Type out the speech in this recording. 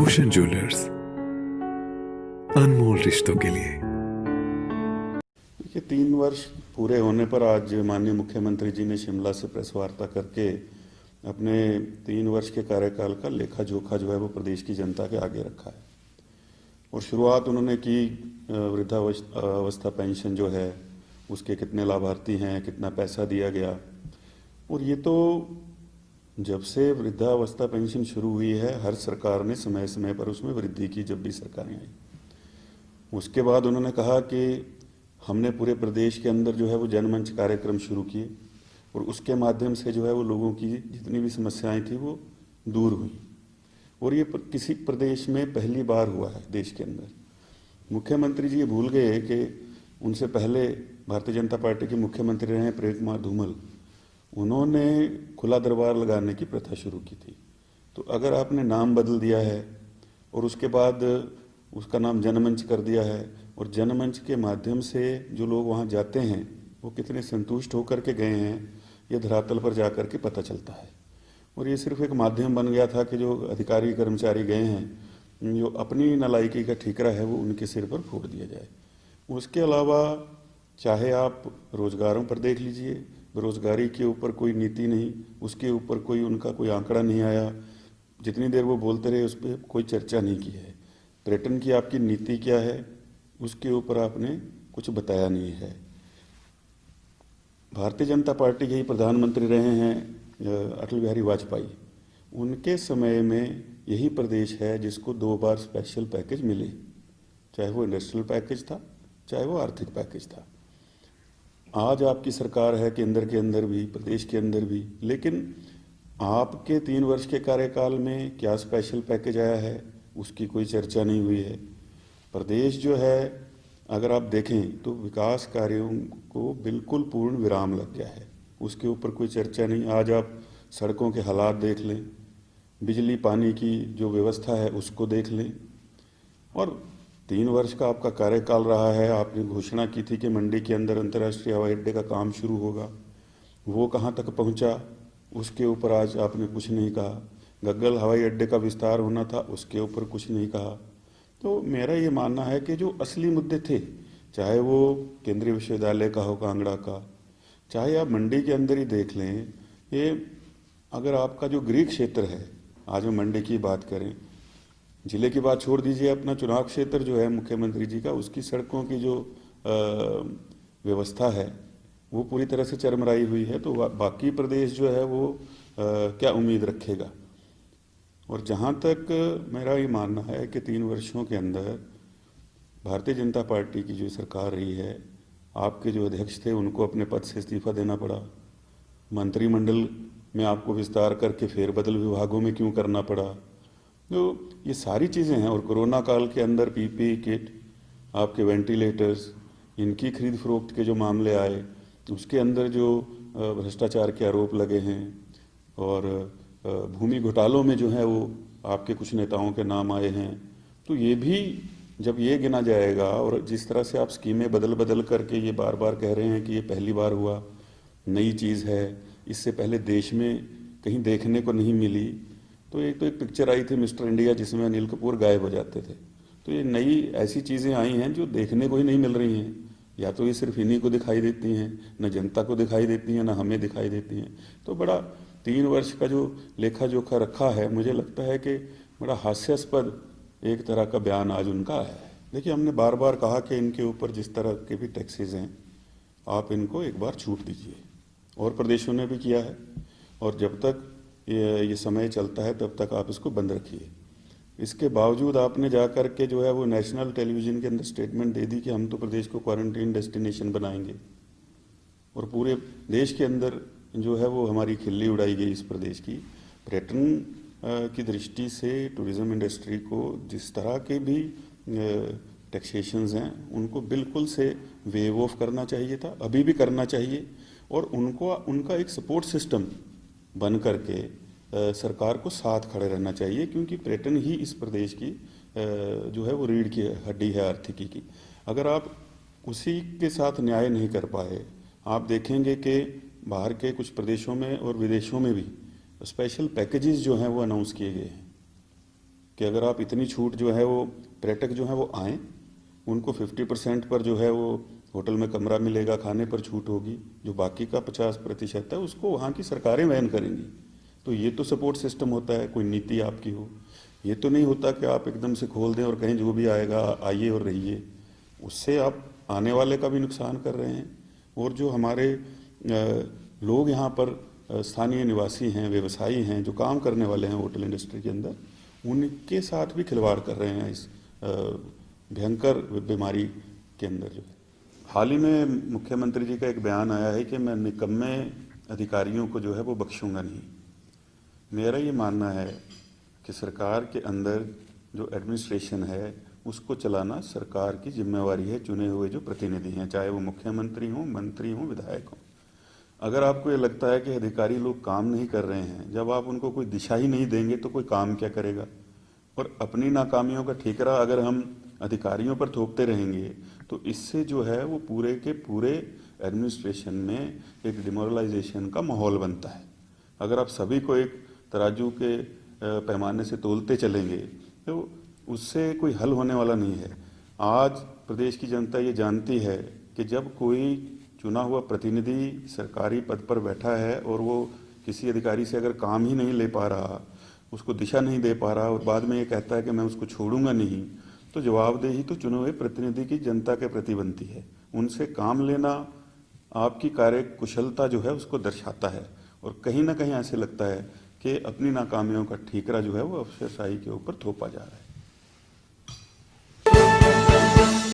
Bhushan jewellers, अनमोल रिश्तों के लिए। देखिए, 3 वर्ष पूरे होने पर आज माननीय मुख्यमंत्री जी ने शिमला से प्रेस वार्ता करके अपने 3 वर्ष के कार्यकाल का लेखा जोखा जो है वो प्रदेश की जनता के आगे रखा है। और शुरुआत उन्होंने की वृद्धावस्था पेंशन जो है उसके कितने लाभार्थी हैं, कितना पैसा दिया गया। और ये तो जब से वृद्धावस्था पेंशन शुरू हुई है, हर सरकार ने समय समय पर उसमें वृद्धि की, जब भी सरकारें आई। उसके बाद उन्होंने कहा कि हमने पूरे प्रदेश के अंदर जो है वो जनमंच कार्यक्रम शुरू किए और उसके माध्यम से जो है वो लोगों की जितनी भी समस्याएं थी वो दूर हुई। और ये किसी प्रदेश में पहली बार हुआ है देश के अंदर। मुख्यमंत्री जी ये भूल गए कि उनसे पहले भारतीय जनता पार्टी के मुख्यमंत्री रहे प्रेम कुमार धूमल, उन्होंने खुला दरबार लगाने की प्रथा शुरू की थी। तो अगर आपने नाम बदल दिया है और उसके बाद उसका नाम जनमंच कर दिया है और जनमंच के माध्यम से जो लोग वहाँ जाते हैं वो कितने संतुष्ट होकर के गए हैं, ये धरातल पर जा कर के पता चलता है। और ये सिर्फ एक माध्यम बन गया था कि जो अधिकारी कर्मचारी गए हैं, जो अपनी नालायकी का ठीकरा है वो उनके सिर पर फोड़ दिया जाए। उसके अलावा चाहे आप रोजगारों पर देख लीजिए, बेरोजगारी के ऊपर कोई नीति नहीं, उसके ऊपर कोई उनका कोई आंकड़ा नहीं आया। जितनी देर वो बोलते रहे उस पर कोई चर्चा नहीं की है। पर्यटन की आपकी नीति क्या है, उसके ऊपर आपने कुछ बताया नहीं है। भारतीय जनता पार्टी के ही प्रधानमंत्री रहे हैं अटल बिहारी वाजपेयी, उनके समय में यही प्रदेश है जिसको 2 बार स्पेशल पैकेज मिले, चाहे वो इंडस्ट्रियल पैकेज था, चाहे वो आर्थिक पैकेज था। आज आपकी सरकार है केंद्र के अंदर भी, प्रदेश के अंदर भी, लेकिन आपके 3 वर्ष के कार्यकाल में क्या स्पेशल पैकेज आया है उसकी कोई चर्चा नहीं हुई है। प्रदेश जो है अगर आप देखें तो विकास कार्यों को बिल्कुल पूर्ण विराम लग गया है, उसके ऊपर कोई चर्चा नहीं। आज आप सड़कों के हालात देख लें, बिजली पानी की जो व्यवस्था है उसको देख लें। और 3 वर्ष का आपका कार्यकाल रहा है, आपने घोषणा की थी कि मंडी के अंदर अंतर्राष्ट्रीय हवाई अड्डे का काम शुरू होगा, वो कहाँ तक पहुँचा उसके ऊपर आज आपने कुछ नहीं कहा। गग्गल हवाई अड्डे का विस्तार होना था, उसके ऊपर कुछ नहीं कहा। तो मेरा ये मानना है कि जो असली मुद्दे थे, चाहे वो केंद्रीय विश्वविद्यालय का हो कांगड़ा का, चाहे आप मंडी के अंदर ही देख लें, ये अगर आपका जो गृह क्षेत्र है, आज हम मंडी की बात करें, जिले की बात छोड़ दीजिए, अपना चुनाव क्षेत्र जो है मुख्यमंत्री जी का, उसकी सड़कों की जो व्यवस्था है वो पूरी तरह से चरमराई हुई है। तो बाकी प्रदेश जो है वो क्या उम्मीद रखेगा। और जहाँ तक मेरा ये मानना है कि 3 वर्षों के अंदर भारतीय जनता पार्टी की जो सरकार रही है, आपके जो अध्यक्ष थे उनको अपने पद से इस्तीफा देना पड़ा, मंत्रिमंडल में आपको विस्तार करके फेरबदल विभागों में क्यों करना पड़ा। तो ये सारी चीज़ें हैं। और कोरोना काल के अंदर पीपीई किट, आपके वेंटिलेटर्स, इनकी खरीद फरोख्त के जो मामले आए, उसके अंदर जो भ्रष्टाचार के आरोप लगे हैं, और भूमि घोटालों में जो है वो आपके कुछ नेताओं के नाम आए हैं। तो ये भी जब ये गिना जाएगा, और जिस तरह से आप स्कीमें बदल बदल करके ये बार बार कह रहे हैं कि ये पहली बार हुआ, नई चीज़ है, इससे पहले देश में कहीं देखने को नहीं मिली। तो एक पिक्चर आई थी मिस्टर इंडिया जिसमें अनिल कपूर गायब हो जाते थे। तो ये नई ऐसी चीज़ें आई हैं जो देखने को ही नहीं मिल रही हैं। या तो ये सिर्फ इन्हीं को दिखाई देती हैं, न जनता को दिखाई देती हैं, न हमें दिखाई देती हैं। तो बड़ा 3 वर्ष का जो लेखा जोखा रखा है, मुझे लगता है कि बड़ा हास्यास्पद एक तरह का बयान आज उनका है। देखिए, हमने बार बार कहा कि इनके ऊपर जिस तरह के भी टैक्सेस हैं आप इनको एक बार छूट दीजिए, और प्रदेशों ने भी किया है। और जब तक ये समय चलता है तब तक आप इसको बंद रखिए। इसके बावजूद आपने जा कर के जो है वो नेशनल टेलीविज़न के अंदर स्टेटमेंट दे दी कि हम तो प्रदेश को क्वारंटीन डेस्टिनेशन बनाएंगे, और पूरे देश के अंदर जो है वो हमारी खिल्ली उड़ाई गई इस प्रदेश की। पर्यटन की दृष्टि से टूरिज़्म इंडस्ट्री को जिस तरह के भी टैक्सेशंस हैं उनको बिल्कुल से वेव ऑफ करना चाहिए था, अभी भी करना चाहिए। और उनको उनका एक सपोर्ट सिस्टम बन करके सरकार को साथ खड़े रहना चाहिए, क्योंकि पर्यटन ही इस प्रदेश की जो है वो रीढ़ की हड्डी है आर्थिकी की। अगर आप उसी के साथ न्याय नहीं कर पाए, आप देखेंगे कि बाहर के कुछ प्रदेशों में और विदेशों में भी स्पेशल पैकेजेस जो हैं वो अनाउंस किए गए हैं कि अगर आप इतनी छूट जो है वो पर्यटक जो है वो आएँ, उनको 50% पर जो है वो होटल में कमरा मिलेगा, खाने पर छूट होगी, जो बाकी का 50% है उसको वहाँ की सरकारें वहन करेंगी। तो ये तो सपोर्ट सिस्टम होता है, कोई नीति आपकी हो। ये तो नहीं होता कि आप एकदम से खोल दें और कहीं जो भी आएगा आइए और रहिए। उससे आप आने वाले का भी नुकसान कर रहे हैं, और जो हमारे लोग यहाँ पर स्थानीय निवासी हैं, व्यवसायी हैं, जो काम करने वाले हैं होटल इंडस्ट्री के अंदर, उनके साथ भी खिलवाड़ कर रहे हैं इस भयंकर बीमारी के अंदर जो है। हाल ही में मुख्यमंत्री जी का एक बयान आया है कि मैं निकम्मे अधिकारियों को जो है वो बख्शूंगा नहीं। मेरा ये मानना है कि सरकार के अंदर जो एडमिनिस्ट्रेशन है उसको चलाना सरकार की जिम्मेवारी है, चुने हुए जो प्रतिनिधि हैं, चाहे वो मुख्यमंत्री हों, मंत्री हों, विधायक हों। अगर आपको ये लगता है कि अधिकारी लोग काम नहीं कर रहे हैं, जब आप उनको कोई दिशा ही नहीं देंगे तो कोई काम क्या करेगा। और अपनी नाकामियों का ठीकरा अगर हम अधिकारियों पर थोपते रहेंगे तो इससे जो है वो पूरे के पूरे एडमिनिस्ट्रेशन में एक डिमोरलाइजेशन का माहौल बनता है। अगर आप सभी को एक तराजू के पैमाने से तोलते चलेंगे तो उससे कोई हल होने वाला नहीं है। आज प्रदेश की जनता ये जानती है कि जब कोई चुना हुआ प्रतिनिधि सरकारी पद पर बैठा है और वो किसी अधिकारी से अगर काम ही नहीं ले पा रहा, उसको दिशा नहीं दे पा रहा और बाद में ये कहता है कि मैं उसको छोड़ूंगा नहीं, तो जवाबदेही तो चुने हुए प्रतिनिधि की जनता के प्रति बनती है। उनसे काम लेना आपकी कार्य कुशलता जो है उसको दर्शाता है, और कहीं ना कहीं ऐसे लगता है कि अपनी नाकामियों का ठीकरा जो है वो अफसरशाही के ऊपर थोपा जा रहा है।